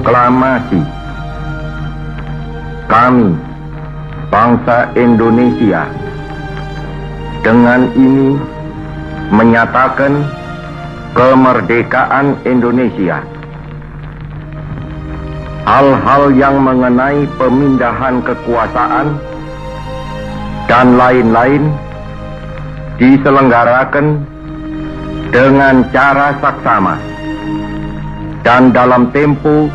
proklamasi. Kami, bangsa Indonesia, dengan ini menyatakan kemerdekaan Indonesia. Hal-hal yang mengenai pemindahan kekuasaan dan lain-lain diselenggarakan dengan cara saksama dan dalam tempo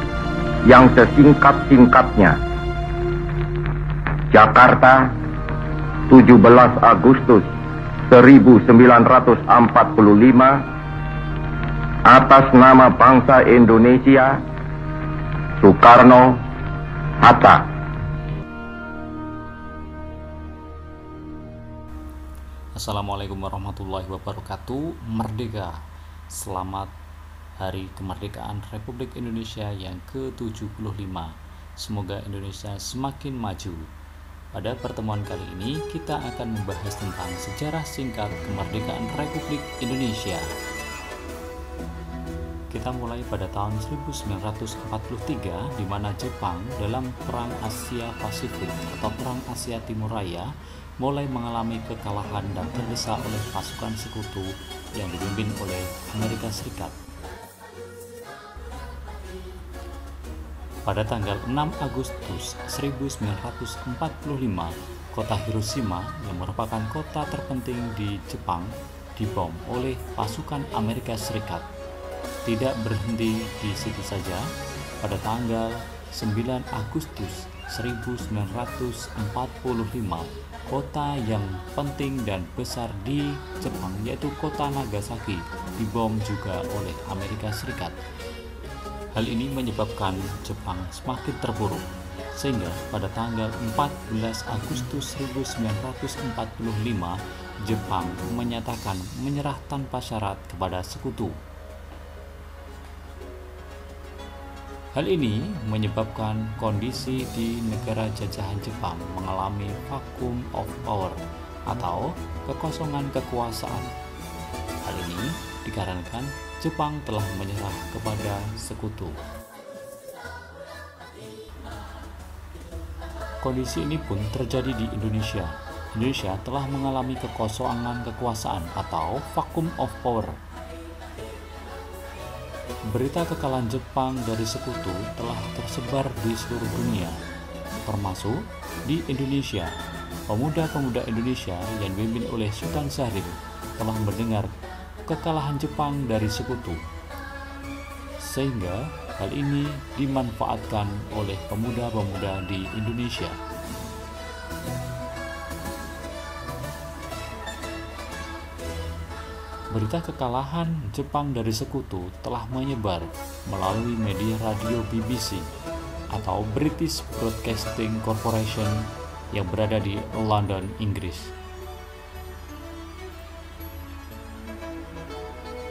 yang sesingkat-singkatnya. Jakarta, 17 Agustus 1945, atas nama bangsa Indonesia, Soekarno Hatta. Assalamualaikum warahmatullahi wabarakatuh. Merdeka. Selamat Hari Kemerdekaan Republik Indonesia yang ke-75. Semoga Indonesia semakin maju. Pada pertemuan kali ini kita akan membahas tentang sejarah singkat kemerdekaan Republik Indonesia. Kita mulai pada tahun 1943 di mana Jepang dalam Perang Asia Pasifik atau Perang Asia Timur Raya mulai mengalami kekalahan dan terdesak oleh pasukan sekutu yang dipimpin oleh Amerika Serikat. Pada tanggal 6 Agustus 1945, kota Hiroshima yang merupakan kota terpenting di Jepang dibom oleh pasukan Amerika Serikat. Tidak berhenti di situ saja, pada tanggal 9 Agustus 1945, kota yang penting dan besar di Jepang yaitu kota Nagasaki dibom juga oleh Amerika Serikat. Hal ini menyebabkan Jepang semakin terpuruk, sehingga pada tanggal 14 Agustus 1945, Jepang menyatakan menyerah tanpa syarat kepada sekutu. Hal ini menyebabkan kondisi di negara jajahan Jepang mengalami vacuum of power atau kekosongan kekuasaan. Hal ini dikarenakan Jepang telah menyerah kepada sekutu. Kondisi ini pun terjadi di Indonesia. Indonesia telah mengalami kekosongan kekuasaan atau vacuum of power. Berita kekalahan Jepang dari sekutu telah tersebar di seluruh dunia, termasuk di Indonesia. Pemuda-pemuda Indonesia yang dipimpin oleh Sultan Syahrir telah mendengar kekalahan Jepang dari sekutu, sehingga hal ini dimanfaatkan oleh pemuda-pemuda di Indonesia. Berita kekalahan Jepang dari sekutu telah menyebar melalui media radio BBC atau British Broadcasting Corporation yang berada di London, Inggris.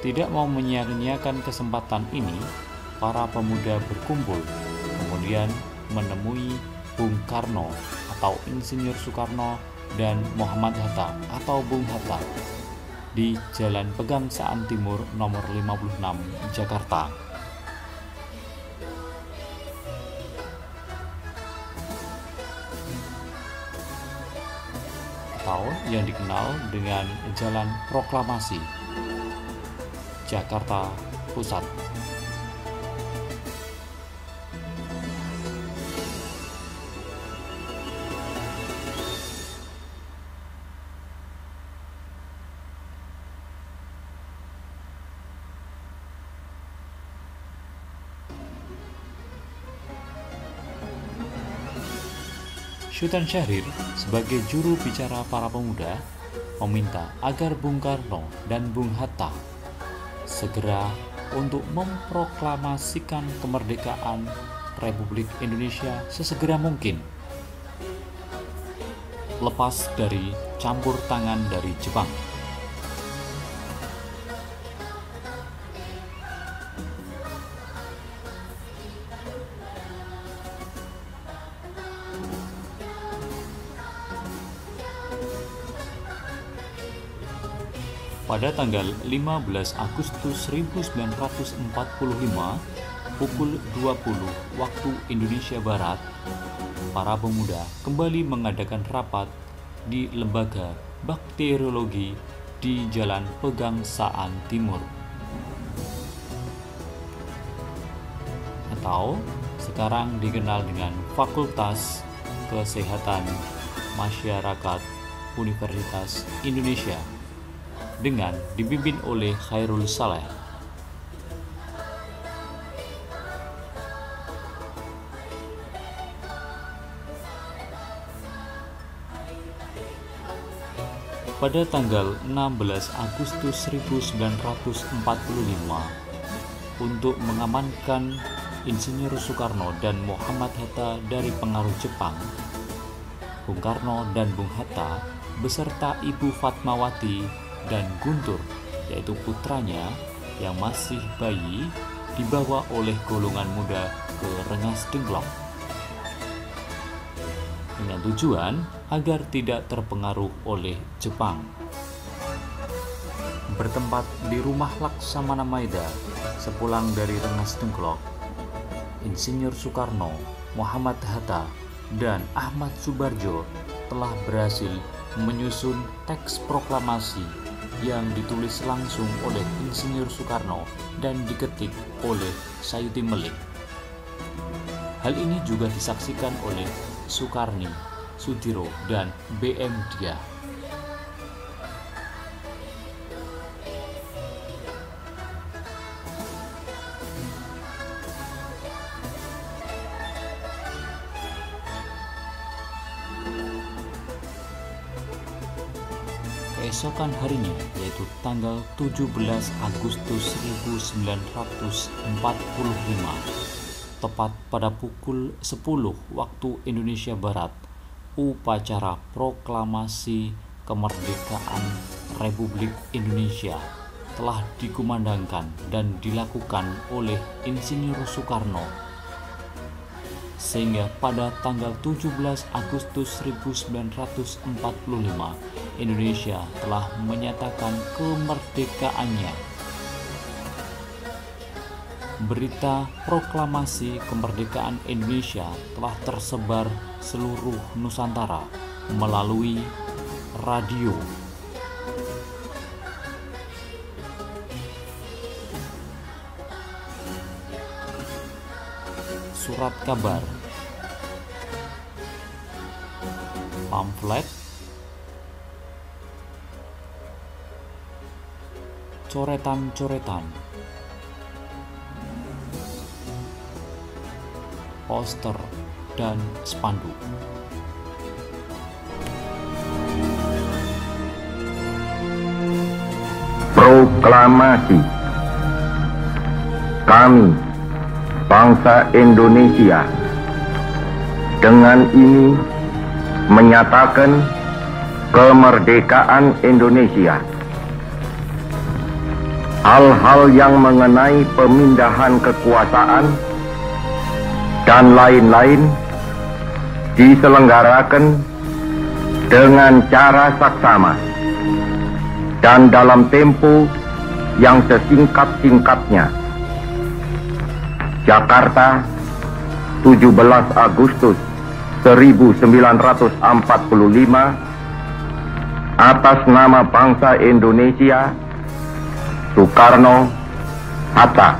Tidak mau menyia-nyiakan kesempatan ini, para pemuda berkumpul, kemudian menemui Bung Karno atau Insinyur Soekarno dan Muhammad Hatta atau Bung Hatta di Jalan Pegangsaan Timur nomor 56, Jakarta. Atau yang dikenal dengan Jalan Proklamasi, Jakarta Pusat. Sultan Syahrir sebagai juru bicara para pemuda meminta agar Bung Karno dan Bung Hatta segera untuk memproklamasikan kemerdekaan Republik Indonesia sesegera mungkin, lepas dari campur tangan dari Jepang. Pada tanggal 15 Agustus 1945, pukul 20 waktu Indonesia Barat, para pemuda kembali mengadakan rapat di Lembaga Bakteriologi di Jalan Pegangsaan Timur, atau sekarang dikenal dengan Fakultas Kesehatan Masyarakat Universitas Indonesia, dengan dipimpin oleh Khairul Saleh. Pada tanggal 16 Agustus 1945, untuk mengamankan Insinyur Soekarno dan Muhammad Hatta dari pengaruh Jepang, Bung Karno dan Bung Hatta beserta Ibu Fatmawati dan Guntur, yaitu putranya yang masih bayi, dibawa oleh golongan muda ke Rengas Dengklok dengan tujuan agar tidak terpengaruh oleh Jepang. Bertempat di rumah Laksamana Maeda, sepulang dari Rengas Dengklok, Insinyur Soekarno, Muhammad Hatta, dan Ahmad Subarjo telah berhasil menyusun teks proklamasi yang ditulis langsung oleh Insinyur Soekarno dan diketik oleh Sayuti Melik. Hal ini juga disaksikan oleh Soekarni, Sudiro, dan B.M. Dia. Keesokan harinya, yaitu tanggal 17 Agustus 1945, tepat pada pukul 10 waktu Indonesia Barat, upacara proklamasi kemerdekaan Republik Indonesia telah dikumandangkan dan dilakukan oleh Insinyur Soekarno, sehingga pada tanggal 17 Agustus 1945 Indonesia telah menyatakan kemerdekaannya. Berita proklamasi kemerdekaan Indonesia telah tersebar seluruh Nusantara melalui radio, surat kabar, pamflet, coretan-coretan, poster, dan spanduk. Proklamasi. Kami, bangsa Indonesia, dengan ini menyatakan kemerdekaan Indonesia. Hal-hal yang mengenai pemindahan kekuasaan dan lain-lain diselenggarakan dengan cara saksama dan dalam tempo yang sesingkat-singkatnya. Jakarta, 17 Agustus 1945, atas nama bangsa Indonesia, Soekarno, Hatta.